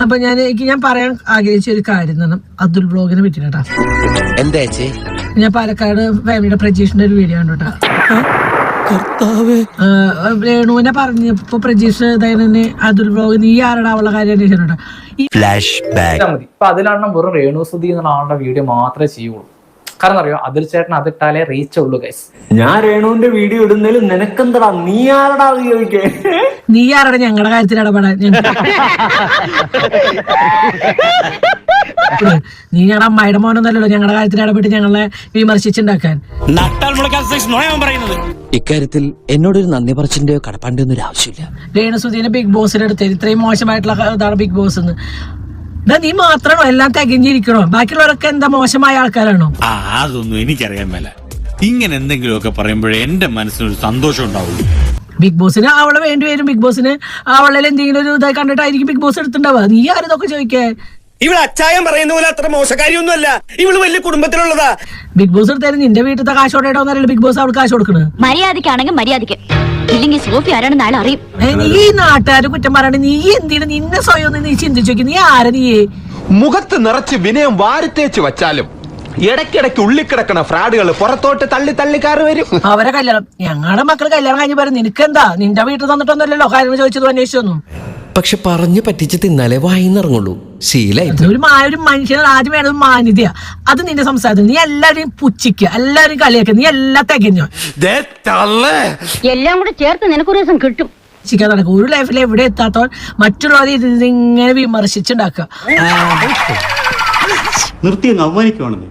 അപ്പൊ ഞാൻ പറയാൻ ആഗ്രഹിച്ച ഒരു കാര്യം തന്നെ അതുൽ വ്ലോഗിനെ പറ്റിട്ടാ. എന്താ ഞാൻ പാലക്കാട് ഫാമിലിയുടെ പ്രജീഷിന്റെ ഒരു വീഡിയോ കണ്ടോട്ടാ. രേണുവിനെ പറഞ്ഞപ്പോ പ്രജീഷ് അതുൽ വ്ലോഗ് നീ ആരുടെ അവളുടെ കാര്യം അന്വേഷിച്ചോട്ടാ. അതിലാണ് വെറും രേണു സുധി എന്നുള്ള ആളുടെ വീഡിയോ മാത്രമേ ചെയ്യുള്ളൂ. കാരണം അറിയോ, അതിൽ ചേട്ടൻ അതിട്ടാലേ റീച്ച് ഉള്ളൂ ഗൈസ്. ഞാൻ രേണുവിന്റെ വീഡിയോ ഇടുന്നതിൽ നിനക്കെന്താ, നീ ആരടാ ചോദിക്കേ? നീ ആരുടെ ഞങ്ങളുടെ കാര്യത്തിൽ ഇടപെടാൻ? നീ ഞങ്ങളുടെ അമ്മായിയുടെ മോനൊന്നല്ലോ ഞങ്ങളുടെ കാര്യത്തിൽ ഇടപെട്ട് ഞങ്ങളെ വിമർശിച്ചുണ്ടാക്കാൻ. ഇക്കാര്യത്തിൽ എന്നോടൊരു നന്ദി പറച്ചിന്റെയോ കടപ്പാണ്ടിയോ ഒന്നും ആവശ്യമില്ല. രേണുസുധീനെ ബിഗ് ബോസിന്റെ അടുത്ത് ഇത്രയും മോശമായിട്ടുള്ള ഇതാണ് ബിഗ് ബോസ് എന്ന്. നീ മാത്രമാണോ എല്ലാം തികഞ്ഞിരിക്കണോ? ബാക്കിയുള്ളവരൊക്കെ എന്താ മോശമായ ആൾക്കാരാണോ? അതൊന്നും എനിക്കറിയാൻ മേല. ഇങ്ങനെ എന്തെങ്കിലുമൊക്കെ പറയുമ്പോഴേ എന്റെ മനസ്സിനൊരു സന്തോഷം ഉണ്ടാവുള്ളൂ. ബിഗ് ബോസിന് അവളെ വേണ്ടിവരും. ബിഗ് ബോസിന് അവളെ എന്തെങ്കിലും ഒരു ഇതായി കണ്ടിട്ടായിരിക്കും ബിഗ് ബോസ് എടുത്തിട്ടുണ്ടാവുക. നീ ആരതൊക്കെ ചോദിക്കേ? ഇവള് അച്ചായം പറയുന്ന പോലെ അത്ര മോശക്കാരിയൊന്നുമല്ല. ഇവള് വലിയ കുടുംബത്തിലുള്ളതാ. ബിഗ് ബോസ് എടുത്താലും നിന്റെ വീട്ടിലത്തെ കാശോടായിട്ടോന്നല്ലോ ബിഗ് ബോസ് അവൾക്ക് കാശ് കൊടുക്കണത്. മര്യാദക്കാണെങ്കിൽ മര്യാദക്ക്, ഇല്ലെങ്കിൽ സോഫി ആരാണ് നാളെ അറിയും. നീ നാട്ടുകാര് കുറ്റം പറയണ നീ എന്തിനു നിന്നെ സ്വയം നീ ചിന്തിച്ചു നോക്കി. നീ ആരാ? നീയേ മുഖത്ത് നിറച്ച് വിനയം വാരിത്തേച്ച് വച്ചാലും ഇടയ്ക്കിടയ്ക്ക് ഉള്ളിക്കിടക്കണ ഫ്രാഡുകൾ പുറത്തോട്ട് തള്ളി തള്ളിക്കാറ് വരും. അവരെ കല്യാണം ഞങ്ങളുടെ മക്കൾ കല്യാണം കഴിഞ്ഞ് പറയും നിനക്കെന്താ? നിന്റെ വീട്ടിൽ തന്നിട്ടൊന്നുമല്ലോ കാര്യങ്ങൾ ചോദിച്ചത് അന്വേഷിച്ചൊന്നും. പക്ഷെ പറഞ്ഞു പറ്റിച്ച് തിന്നാലേ വായിന്നിറങ്ങുള്ളൂ. ശീലായി. ഒരു മനുഷ്യന് ആദ്യം വേണ്ടത് മാന്യതയാ. അത് നിന്റെ സംസാരത്തിൽ. നീ എല്ലാവരെയും പുച്ഛിക്കുക, എല്ലാവരും കളിയാക്കുക, നീ എല്ലാം തികഞ്ഞോ. എല്ലാം കൂടെ ചേർത്ത് നിനക്കൊരു ദിവസം കിട്ടും. നടക്കും ഒരു ലൈഫിൽ എവിടെ എത്താത്തവൻ മറ്റുള്ളവരെ ഇതിങ്ങനെ വിമർശിച്ചുണ്ടാക്കുക. നിർത്തി അവമാനിക്കുവാണെന്ന്